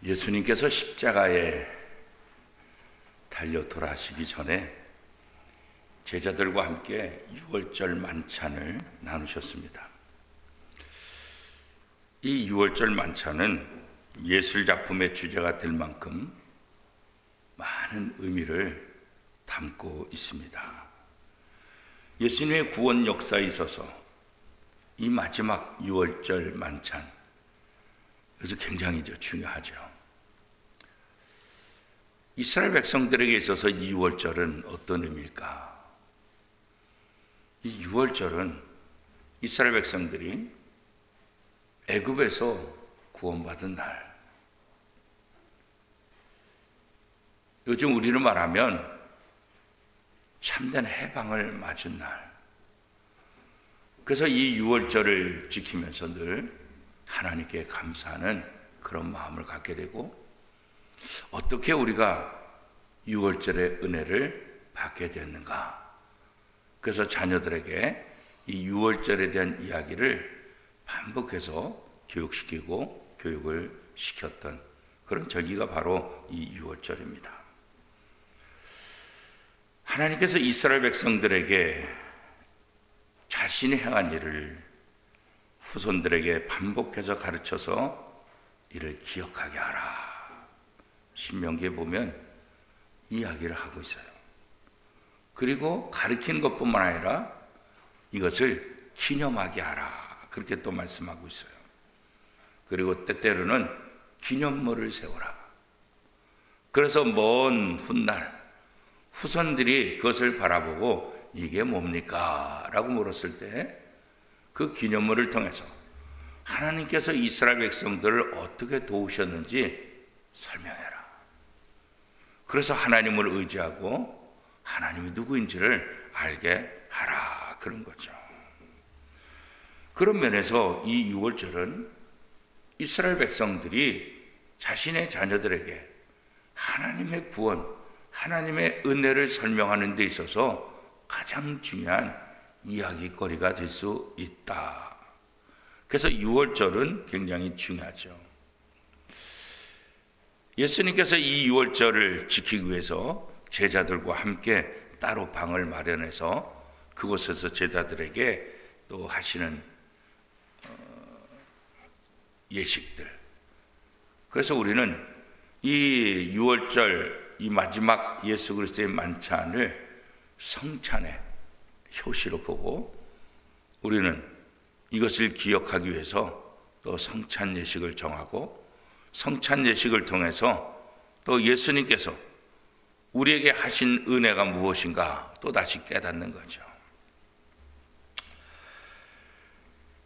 예수님께서 십자가에 달려 돌아가시기 전에 제자들과 함께 유월절 만찬을 나누셨습니다. 이 유월절 만찬은 예술작품의 주제가 될 만큼 많은 의미를 담고 있습니다. 예수님의 구원 역사에 있어서 이 마지막 유월절 만찬, 그래서 굉장히 중요하죠. 이스라엘 백성들에게 있어서 이 유월절은 어떤 의미일까? 이 유월절은 이스라엘 백성들이 애굽에서 구원받은 날, 요즘 우리로 말하면 참된 해방을 맞은 날, 그래서 이 유월절을 지키면서 늘 하나님께 감사하는 그런 마음을 갖게 되고, 어떻게 우리가 유월절의 은혜를 받게 됐는가? 그래서 자녀들에게 이 유월절에 대한 이야기를 반복해서 교육시키고 교육을 시켰던 그런 절기가 바로 이 유월절입니다. 하나님께서 이스라엘 백성들에게 자신이 행한 일을 후손들에게 반복해서 가르쳐서 이를 기억하게 하라. 신명기에 보면 이야기를 하고 있어요. 그리고 가르치는 것뿐만 아니라 이것을 기념하게 하라. 그렇게 또 말씀하고 있어요. 그리고 때때로는 기념물을 세워라. 그래서 먼 훗날 후손들이 그것을 바라보고 이게 뭡니까? 라고 물었을 때 그 기념물을 통해서 하나님께서 이스라엘 백성들을 어떻게 도우셨는지 설명해라. 그래서 하나님을 의지하고 하나님이 누구인지를 알게 하라. 그런 거죠. 그런 면에서 이 유월절은 이스라엘 백성들이 자신의 자녀들에게 하나님의 구원, 하나님의 은혜를 설명하는 데 있어서 가장 중요한 이야기거리가 될 수 있다. 그래서 유월절은 굉장히 중요하죠. 예수님께서 이 유월절을 지키기 위해서 제자들과 함께 따로 방을 마련해서 그곳에서 제자들에게 또 하시는 예식들. 그래서 우리는 이 유월절, 이 마지막 예수 그리스도의 만찬을 성찬의 효시로 보고 우리는 이것을 기억하기 위해서 또 성찬 예식을 정하고 성찬 예식을 통해서 또 예수님께서 우리에게 하신 은혜가 무엇인가 또 다시 깨닫는 거죠.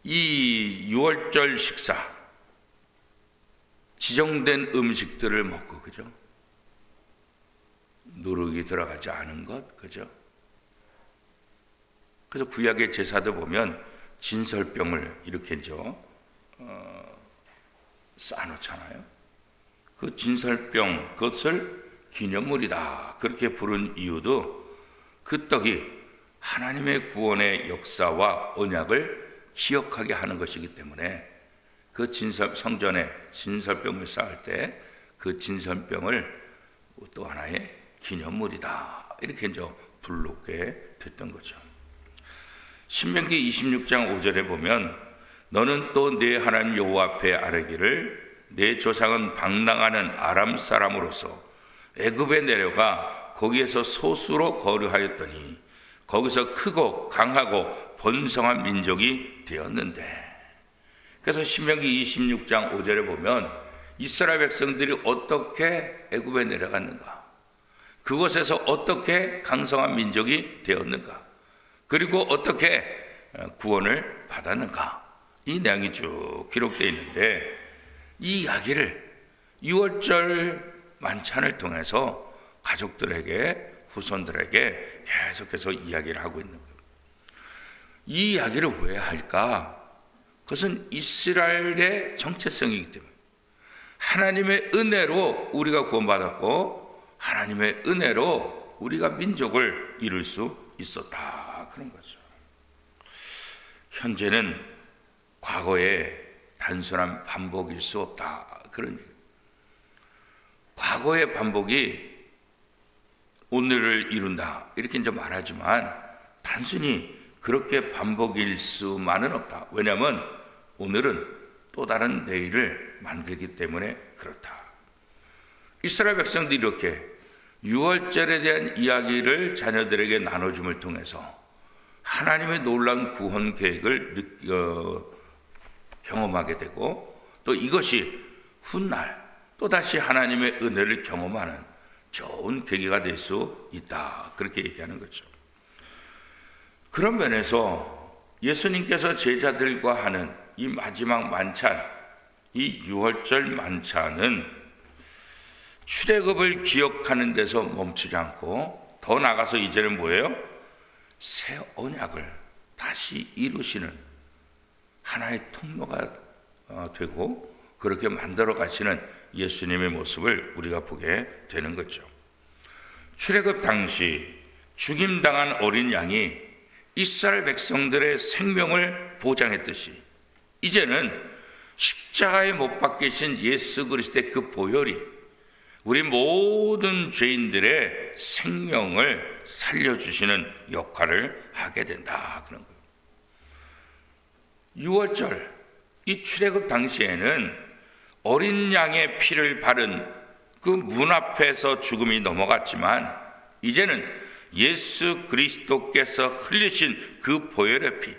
이 유월절 식사, 지정된 음식들을 먹고, 그죠? 누룩이 들어가지 않은 것, 그죠? 그래서 구약의 제사들 보면 진설병을 이렇게 쌓아놓잖아요. 그 진설병, 그것을 기념물이다 그렇게 부른 이유도 그 떡이 하나님의 구원의 역사와 언약을 기억하게 하는 것이기 때문에 그 성전에 진설병을 쌓을 때 그 진설병을 또 하나의 기념물이다 이렇게 부르게 됐던 거죠. 신명기 26장 5절에 보면 너는 또 내 하나님 여호와 앞에 아뢰기를 내 조상은 방랑하는 아람 사람으로서 애굽에 내려가 거기에서 소수로 거류하였더니 거기서 크고 강하고 번성한 민족이 되었는데. 그래서 신명기 26장 5절에 보면 이스라엘 백성들이 어떻게 애굽에 내려갔는가, 그곳에서 어떻게 강성한 민족이 되었는가, 그리고 어떻게 구원을 받았는가, 이 내용이 쭉 기록되어 있는데 이 이야기를 유월절 만찬을 통해서 가족들에게, 후손들에게 계속해서 이야기를 하고 있는 거예요. 이 이야기를 왜 할까? 그것은 이스라엘의 정체성이기 때문에 하나님의 은혜로 우리가 구원받았고 하나님의 은혜로 우리가 민족을 이룰 수 있었다 그런 거죠. 현재는 과거의 단순한 반복일 수 없다 그런 얘기예요. 과거의 반복이 오늘을 이룬다 이렇게 이제 말하지만 단순히 그렇게 반복일 수만은 없다. 왜냐하면 오늘은 또 다른 내일을 만들기 때문에 그렇다. 이스라엘 백성들이 이렇게 유월절에 대한 이야기를 자녀들에게 나눠줌을 통해서 하나님의 놀라운 구원 계획을 경험하게 되고 또 이것이 훗날 또다시 하나님의 은혜를 경험하는 좋은 계기가 될 수 있다. 그렇게 얘기하는 거죠. 그런 면에서 예수님께서 제자들과 하는 이 마지막 만찬, 이 유월절 만찬은 출애굽을 기억하는 데서 멈추지 않고 더 나아가서 이제는 뭐예요? 새 언약을 다시 이루시는 하나의 통로가 되고 그렇게 만들어 가시는 예수님의 모습을 우리가 보게 되는 거죠. 출애굽 당시 죽임당한 어린 양이 이스라엘 백성들의 생명을 보장했듯이 이제는 십자가에 못 박히신 예수 그리스도의 그 보혈이 우리 모든 죄인들의 생명을 살려주시는 역할을 하게 된다. 그런 거예요. 유월절, 이 출애굽 당시에는 어린 양의 피를 바른 그 문 앞에서 죽음이 넘어갔지만 이제는 예수 그리스도께서 흘리신 그 보혈의 피,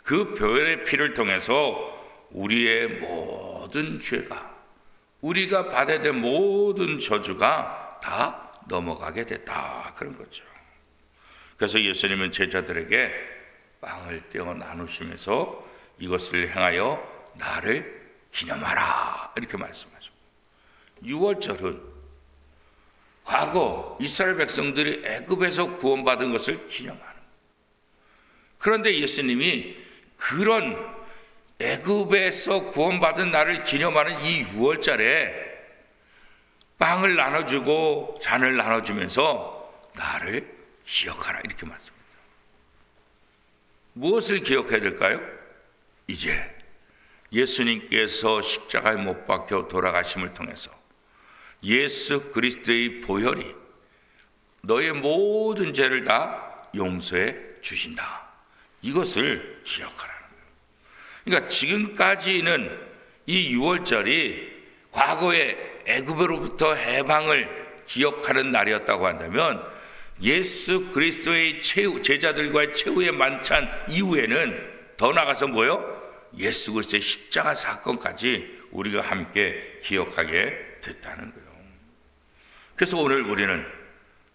그 보혈의 피를 통해서 우리의 모든 죄가, 우리가 받아야 될 모든 저주가 다 넘어가게 됐다. 그런 거죠. 그래서 예수님은 제자들에게 빵을 떼어 나누시면서 이것을 행하여 나를 기념하라 이렇게 말씀하죠. 유월절은 과거 이스라엘 백성들이 애굽에서 구원받은 것을 기념하는 거예요. 그런데 예수님이 그런 애굽에서 구원받은 나를 기념하는 이 유월절에 빵을 나눠주고 잔을 나눠주면서 나를 기억하라 이렇게 말씀합니다. 무엇을 기억해야 될까요? 이제 예수님께서 십자가에 못 박혀 돌아가심을 통해서 예수 그리스도의 보혈이 너의 모든 죄를 다 용서해 주신다. 이것을 기억하라는 거예요. 그러니까 지금까지는 이 유월절이 과거의 애굽으로부터 해방을 기억하는 날이었다고 한다면 예수 그리스도의 제자들과의 최후의 만찬 이후에는 더 나아가서 뭐요? 예수 그리스도의 십자가 사건까지 우리가 함께 기억하게 됐다는 거예요. 그래서 오늘 우리는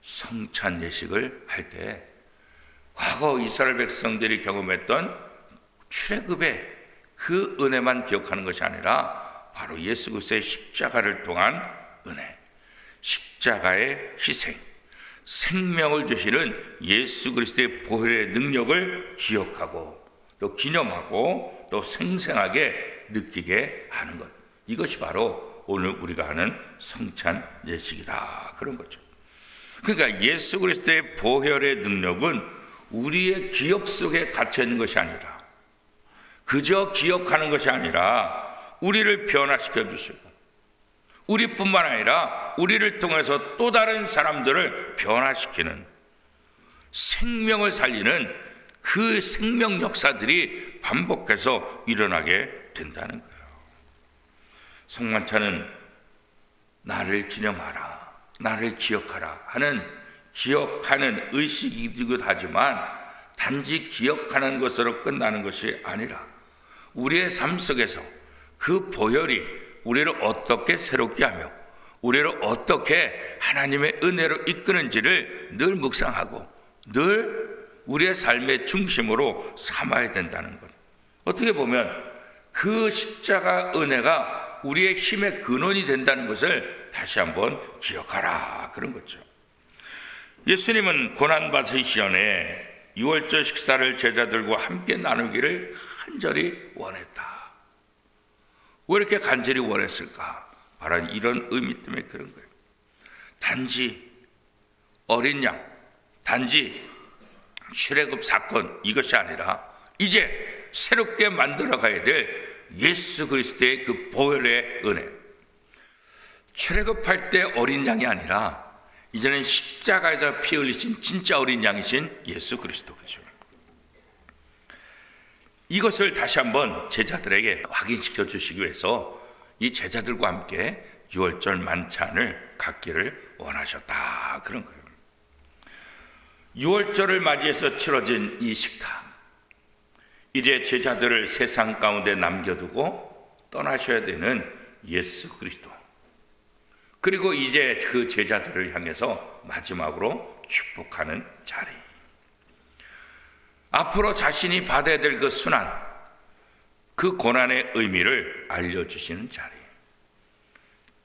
성찬 예식을 할 때 과거 이스라엘 백성들이 경험했던 출애굽의 그 은혜만 기억하는 것이 아니라 바로 예수 그리스도의 십자가를 통한 은혜, 십자가의 희생, 생명을 주시는 예수 그리스도의 보혈의 능력을 기억하고 또 기념하고 또 생생하게 느끼게 하는 것, 이것이 바로 오늘 우리가 하는 성찬 예식이다. 그런 거죠. 그러니까 예수 그리스도의 보혈의 능력은 우리의 기억 속에 갇혀 있는 것이 아니라 그저 기억하는 것이 아니라 우리를 변화시켜 주시고 우리뿐만 아니라 우리를 통해서 또 다른 사람들을 변화시키는 생명을 살리는 그 생명 역사들이 반복해서 일어나게 된다는 거예요. 성만찬은 나를 기념하라, 나를 기억하라 하는 기억하는 의식이기도 하지만 단지 기억하는 것으로 끝나는 것이 아니라 우리의 삶 속에서 그 보혈이 우리를 어떻게 새롭게 하며 우리를 어떻게 하나님의 은혜로 이끄는지를 늘 묵상하고 늘 우리의 삶의 중심으로 삼아야 된다는 것. 어떻게 보면 그 십자가 은혜가 우리의 힘의 근원이 된다는 것을 다시 한번 기억하라 그런 거죠. 예수님은 고난받으신 시연에 유월절 식사를 제자들과 함께 나누기를 간절히 원했다. 왜 이렇게 간절히 원했을까? 바로 이런 의미 때문에 그런 거예요. 단지 어린 양, 단지 출애굽 사건 이것이 아니라 이제 새롭게 만들어 가야 될 예수 그리스도의 그 보혈의 은혜. 출애굽할 때 어린 양이 아니라 이제는 십자가에서 피 흘리신 진짜 어린 양이신 예수 그리스도죠. 이것을 다시 한번 제자들에게 확인시켜 주시기 위해서 이 제자들과 함께 유월절 만찬을 갖기를 원하셨다, 그런 거예요. 유월절을 맞이해서 치러진 이 식탁, 이제 제자들을 세상 가운데 남겨두고 떠나셔야 되는 예수 그리스도, 그리고 이제 그 제자들을 향해서 마지막으로 축복하는 자리, 앞으로 자신이 받아야 될 그 순환, 그 고난의 의미를 알려주시는 자리.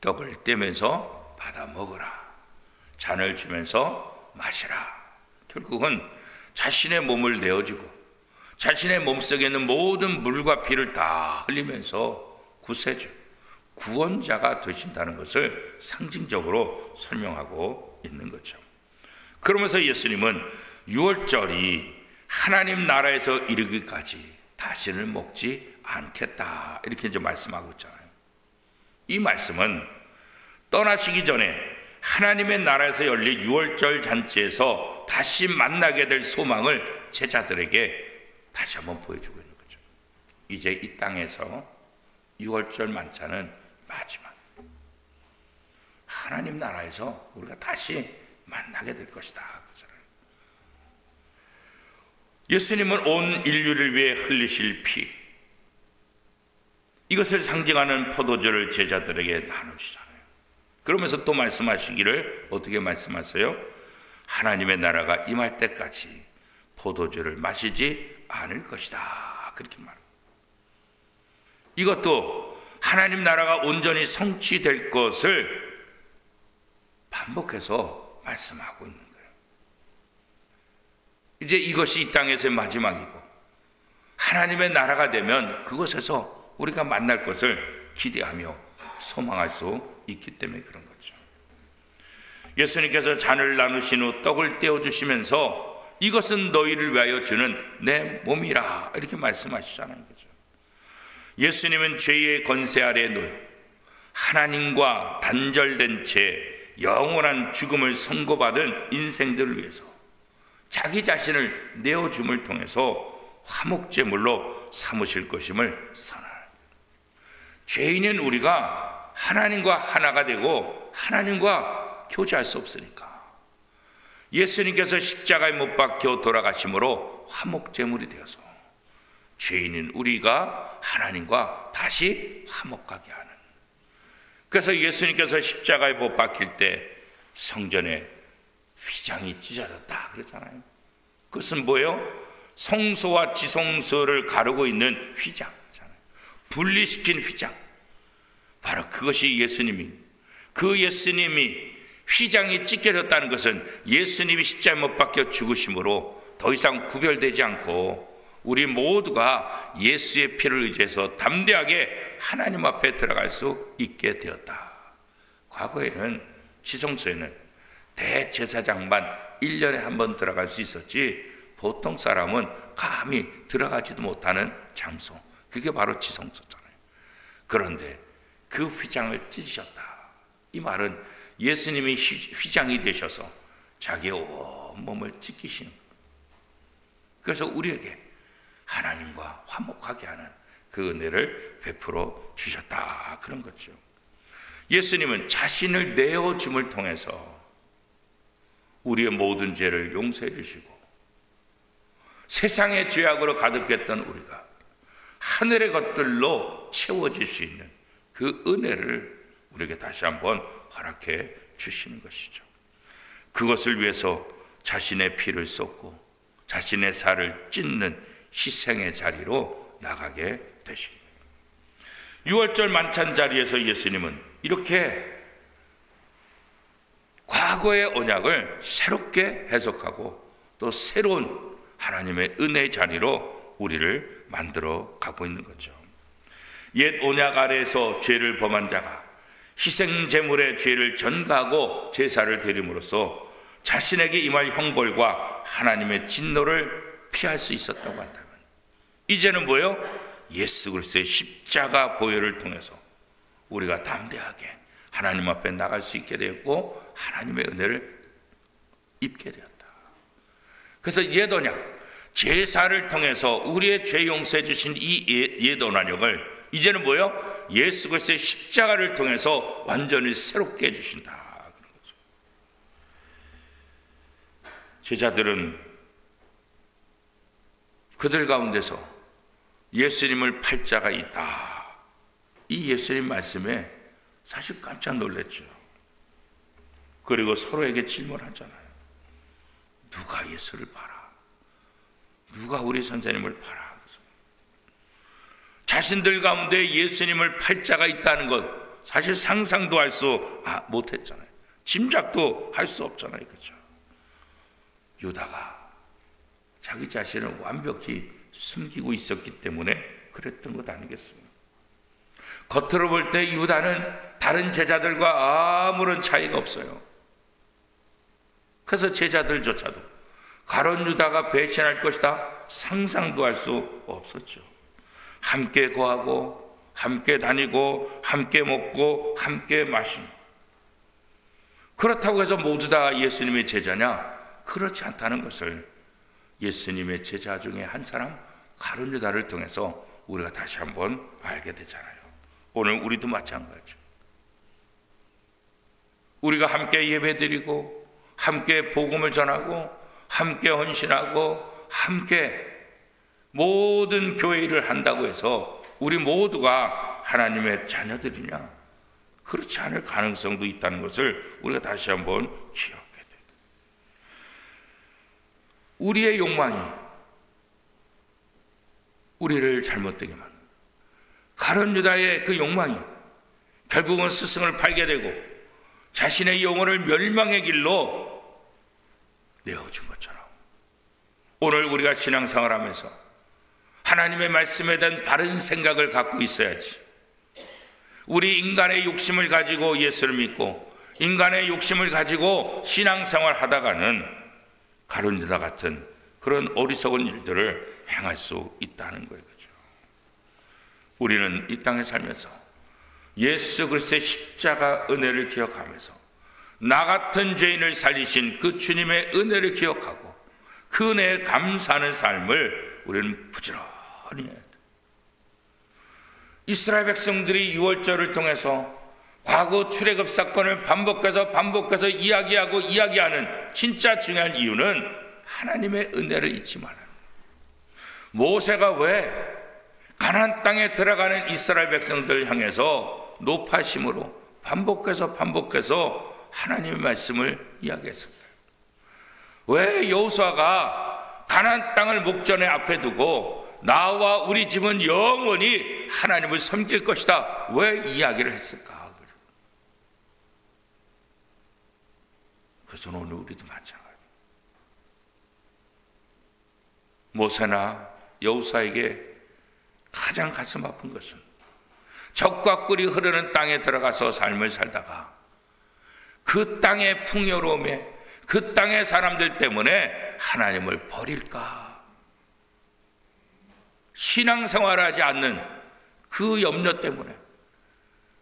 떡을 떼면서 받아 먹어라, 잔을 주면서 마시라. 결국은 자신의 몸을 내어주고 자신의 몸속에 있는 모든 물과 피를 다 흘리면서 구세주, 구원자가 되신다는 것을 상징적으로 설명하고 있는 거죠. 그러면서 예수님은 유월절이 하나님 나라에서 이르기까지 다시는 먹지 않겠다, 이렇게 이제 말씀하고 있잖아요. 이 말씀은 떠나시기 전에 하나님의 나라에서 열릴 유월절 잔치에서 다시 만나게 될 소망을 제자들에게 다시 한번 보여주고 있는 거죠. 이제 이 땅에서 유월절 만찬은 마지막, 하나님 나라에서 우리가 다시 만나게 될 것이다. 예수님은 온 인류를 위해 흘리실 피, 이것을 상징하는 포도주를 제자들에게 나누시잖아요. 그러면서 또 말씀하시기를 어떻게 말씀하세요? 하나님의 나라가 임할 때까지 포도주를 마시지 않을 것이다, 그렇게 말합니다. 이것도 하나님 나라가 온전히 성취될 것을 반복해서 말씀하고 있는 거예요. 이제 이것이 이 땅에서의 마지막이고 하나님의 나라가 되면 그곳에서 우리가 만날 것을 기대하며 소망할 수 있기 때문에 그런 거죠. 예수님께서 잔을 나누신 후 떡을 떼어주시면서 이것은 너희를 위하여 주는 내 몸이라, 이렇게 말씀하시잖아요. 그죠? 예수님은 죄의 권세 아래에 놓여 하나님과 단절된 채 영원한 죽음을 선고받은 인생들을 위해서 자기 자신을 내어줌을 통해서 화목제물로 삼으실 것임을 선언합니다. 죄인은 우리가 하나님과 하나가 되고 하나님과 교제할 수 없으니까 예수님께서 십자가에 못 박혀 돌아가심으로 화목제물이 되어서 죄인인 우리가 하나님과 다시 화목하게 하는, 그래서 예수님께서 십자가에 못 박힐 때 성전에 휘장이 찢어졌다 그러잖아요. 그것은 뭐예요? 성소와 지성소를 가르고 있는 휘장이잖아요. 분리시킨 휘장, 바로 그것이 예수님이, 그 예수님이 휘장이 찢겨졌다는 것은 예수님이 십자가에 못 박혀 죽으심으로 더 이상 구별되지 않고 우리 모두가 예수의 피를 의지해서 담대하게 하나님 앞에 들어갈 수 있게 되었다. 과거에는 지성소에는 대제사장만 1년에 한 번 들어갈 수 있었지 보통 사람은 감히 들어가지도 못하는 장소, 그게 바로 지성소잖아요. 그런데 그 휘장을 찢으셨다, 이 말은 예수님이 휘장이 되셔서 자기의 온 몸을 찢기시는 거예요. 그래서 우리에게 하나님과 화목하게 하는 그 은혜를 베풀어 주셨다, 그런 거죠. 예수님은 자신을 내어줌을 통해서 우리의 모든 죄를 용서해 주시고 세상의 죄악으로 가득했던 우리가 하늘의 것들로 채워질 수 있는 그 은혜를 우리에게 다시 한번 허락해 주시는 것이죠. 그것을 위해서 자신의 피를 쏟고 자신의 살을 찢는 희생의 자리로 나가게 되십니다. 유월절 만찬 자리에서 예수님은 이렇게 과거의 언약을 새롭게 해석하고 또 새로운 하나님의 은혜의 자리로 우리를 만들어 가고 있는 거죠. 옛 언약 아래에서 죄를 범한 자가 희생제물의 죄를 전가하고 제사를 드림으로써 자신에게 임할 형벌과 하나님의 진노를 피할 수 있었다고 한다면, 이제는 뭐예요? 예수 그리스도의 십자가 보혈을 통해서 우리가 담대하게 하나님 앞에 나갈 수 있게 되었고 하나님의 은혜를 입게 되었다. 그래서 예도냐, 제사를 통해서 우리의 죄 용서해 주신 이 예도나력을 이제는 뭐요? 예수 그리스도의 십자가를 통해서 완전히 새롭게 해주신다. 그런 거죠. 제자들은 그들 가운데서 예수님을 팔 자가 있다, 이 예수님 말씀에 사실 깜짝 놀랐죠. 그리고 서로에게 질문하잖아요. 누가 예수를 팔아? 누가 우리 선생님을 팔아? 자신들 가운데 예수님을 팔 자가 있다는 것 사실 상상도 할 수 못했잖아요. 짐작도 할 수 없잖아요. 그렇죠? 유다가 자기 자신을 완벽히 숨기고 있었기 때문에 그랬던 것 아니겠습니까? 겉으로 볼 때 유다는 다른 제자들과 아무런 차이가 없어요. 그래서 제자들조차도 가룟 유다가 배신할 것이다 상상도 할 수 없었죠. 함께 거하고 함께 다니고 함께 먹고 함께 마시고, 그렇다고 해서 모두 다 예수님의 제자냐? 그렇지 않다는 것을 예수님의 제자 중에 한 사람 가룟 유다를 통해서 우리가 다시 한번 알게 되잖아요. 오늘 우리도 마찬가지죠. 우리가 함께 예배드리고 함께 복음을 전하고 함께 헌신하고 함께 모든 교회 일을 한다고 해서 우리 모두가 하나님의 자녀들이냐? 그렇지 않을 가능성도 있다는 것을 우리가 다시 한번 기억해야 돼요. 우리의 욕망이 우리를 잘못되게 만듭니다. 가룟 유다의 그 욕망이 결국은 스승을 팔게 되고 자신의 영혼을 멸망의 길로 내어준 것처럼, 오늘 우리가 신앙생활하면서 하나님의 말씀에 대한 바른 생각을 갖고 있어야지. 우리 인간의 욕심을 가지고 예수를 믿고 인간의 욕심을 가지고 신앙생활 하다가는 가룟 유다 같은 그런 어리석은 일들을 행할 수 있다는 거예요. 그렇죠? 우리는 이 땅에 살면서 예수 그리스도의 십자가 은혜를 기억하면서 나 같은 죄인을 살리신 그 주님의 은혜를 기억하고 그 은혜에 감사하는 삶을 우리는 부지런히 해야 돼. 이스라엘 백성들이 유월절을 통해서 과거 출애굽 사건을 반복해서 이야기하는 진짜 중요한 이유는 하나님의 은혜를 잊지 말아요. 모세가 왜 가나안 땅에 들어가는 이스라엘 백성들 향해서 노파심으로 반복해서 하나님의 말씀을 이야기했습니다. 왜 여호수아가 가나안 땅을 목전에 앞에 두고 나와 우리 집은 영원히 하나님을 섬길 것이다 왜 이야기를 했을까? 그래서 오늘 우리도 마찬가지입니다. 모세나 여호수아에게 가장 가슴 아픈 것은 적과 꿀이 흐르는 땅에 들어가서 삶을 살다가 그 땅의 풍요로움에 그 땅의 사람들 때문에 하나님을 버릴까, 신앙생활하지 않는 그 염려 때문에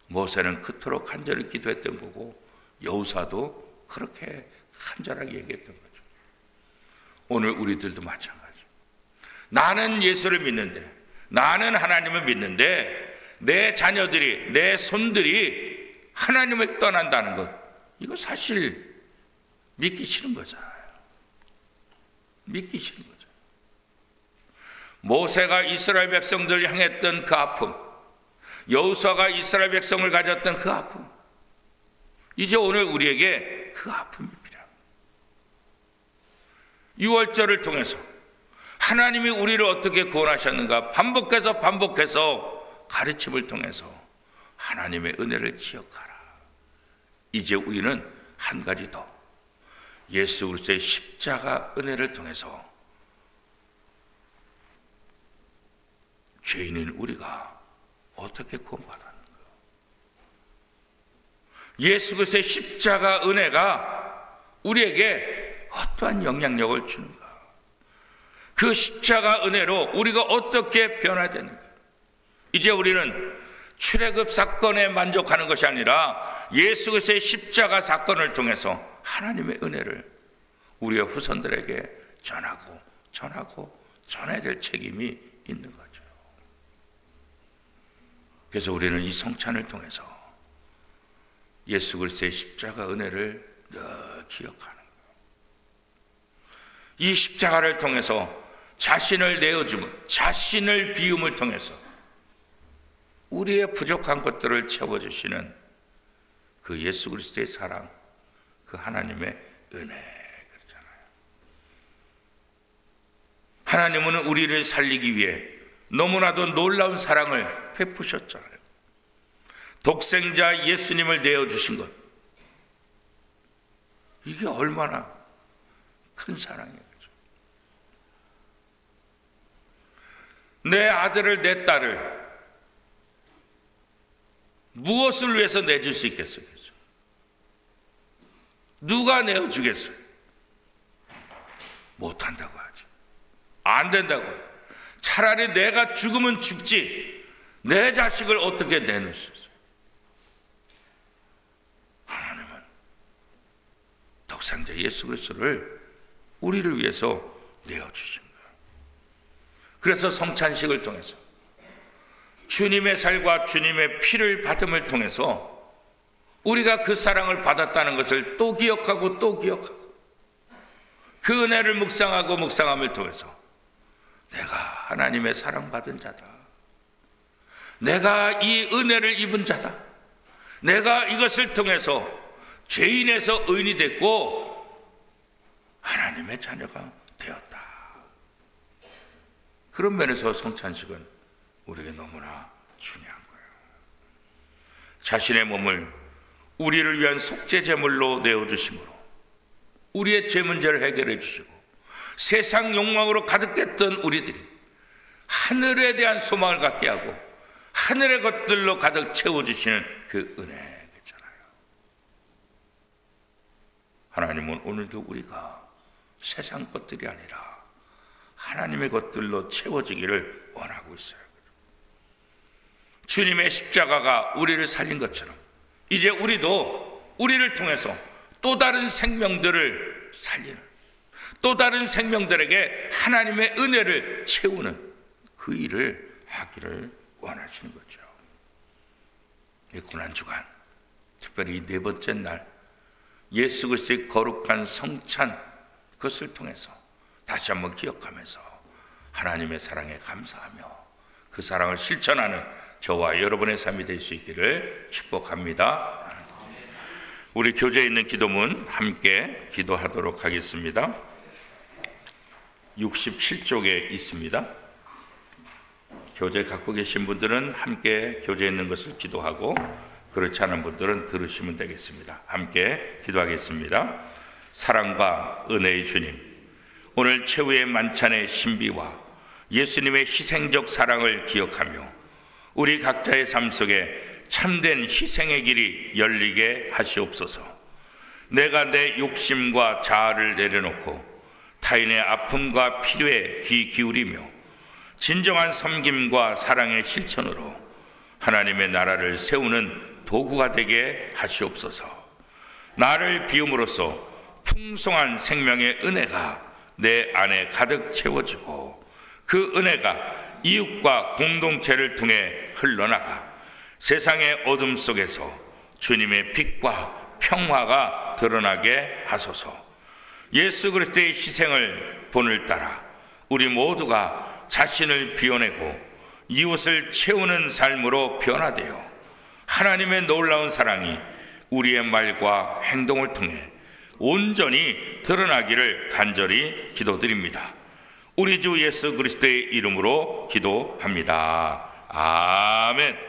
모세는 그토록 간절히 기도했던 거고 여호수아도 그렇게 간절하게 얘기했던 거죠. 오늘 우리들도 마찬가지죠. 나는 예수를 믿는데, 나는 하나님을 믿는데 내 자녀들이, 내 손들이 하나님을 떠난다는 것, 이거 사실 믿기 싫은 거잖아요. 믿기 싫은 거죠. 모세가 이스라엘 백성들을 향했던 그 아픔, 여호수아가 이스라엘 백성을 가졌던 그 아픔, 이제 오늘 우리에게 그 아픔이 필요합니다. 유월절을 통해서 하나님이 우리를 어떻게 구원하셨는가 반복해서 가르침을 통해서 하나님의 은혜를 기억하라. 이제 우리는 한 가지 더, 예수 그리스도의 십자가 은혜를 통해서 죄인인 우리가 어떻게 구원받았는가, 예수 그리스도의 십자가 은혜가 우리에게 어떠한 영향력을 주는가, 그 십자가 은혜로 우리가 어떻게 변화되는가. 이제 우리는 출애굽 사건에 만족하는 것이 아니라 예수 그리스도의 십자가 사건을 통해서 하나님의 은혜를 우리의 후손들에게 전해야 될 책임이 있는 거죠. 그래서 우리는 이 성찬을 통해서 예수 그리스도의 십자가 은혜를 늘 기억하는 거예요. 이 십자가를 통해서 자신을 내어주면, 자신을 비움을 통해서 우리의 부족한 것들을 채워주시는 그 예수 그리스도의 사랑, 그 하나님의 은혜, 그렇잖아요. 하나님은 우리를 살리기 위해 너무나도 놀라운 사랑을 베푸셨잖아요. 독생자 예수님을 내어주신 것, 이게 얼마나 큰 사랑이에요. 내 아들을, 내 딸을 무엇을 위해서 내줄 수 있겠어요? 누가 내어주겠어요? 못한다고 하죠. 안 된다고 하죠. 차라리 내가 죽으면 죽지 내 자식을 어떻게 내놓을 수 있어요? 하나님은 독생자 예수 그리스도를 우리를 위해서 내어주신 거예요. 그래서 성찬식을 통해서 주님의 살과 주님의 피를 받음을 통해서 우리가 그 사랑을 받았다는 것을 또 기억하고 또 기억하고 그 은혜를 묵상함을 통해서 내가 하나님의 사랑받은 자다, 내가 이 은혜를 입은 자다, 내가 이것을 통해서 죄인에서 의인이 됐고 하나님의 자녀가 되었다. 그런 면에서 성찬식은 우리에게 너무나 중요한 거예요. 자신의 몸을 우리를 위한 속죄 제물로 내어주심으로 우리의 죄 문제를 해결해 주시고 세상 욕망으로 가득했던 우리들이 하늘에 대한 소망을 갖게 하고 하늘의 것들로 가득 채워주시는 그 은혜 있잖아요. 하나님은 오늘도 우리가 세상 것들이 아니라 하나님의 것들로 채워지기를 원하고 있어요. 주님의 십자가가 우리를 살린 것처럼 이제 우리도 우리를 통해서 또 다른 생명들을 살리는, 또 다른 생명들에게 하나님의 은혜를 채우는 그 일을 하기를 원하시는 거죠. 이 고난주간, 특별히 이 네 번째 날 예수 그리스도의 거룩한 성찬, 그것을 통해서 다시 한번 기억하면서 하나님의 사랑에 감사하며 그 사랑을 실천하는 저와 여러분의 삶이 될 수 있기를 축복합니다. 우리 교재에 있는 기도문 함께 기도하도록 하겠습니다. 67쪽에 있습니다. 교재 갖고 계신 분들은 함께 교재에 있는 것을 기도하고 그렇지 않은 분들은 들으시면 되겠습니다. 함께 기도하겠습니다. 사랑과 은혜의 주님, 오늘 최후의 만찬의 신비와 예수님의 희생적 사랑을 기억하며 우리 각자의 삶 속에 참된 희생의 길이 열리게 하시옵소서. 내가 내 욕심과 자아를 내려놓고 타인의 아픔과 필요에 귀 기울이며 진정한 섬김과 사랑의 실천으로 하나님의 나라를 세우는 도구가 되게 하시옵소서. 나를 비움으로써 풍성한 생명의 은혜가 내 안에 가득 채워지고 그 은혜가 이웃과 공동체를 통해 흘러나가 세상의 어둠 속에서 주님의 빛과 평화가 드러나게 하소서. 예수 그리스도의 희생을 본을 따라 우리 모두가 자신을 비워내고 이웃을 채우는 삶으로 변화되어 하나님의 놀라운 사랑이 우리의 말과 행동을 통해 온전히 드러나기를 간절히 기도드립니다. 우리 주 예수 그리스도의 이름으로 기도합니다. 아멘.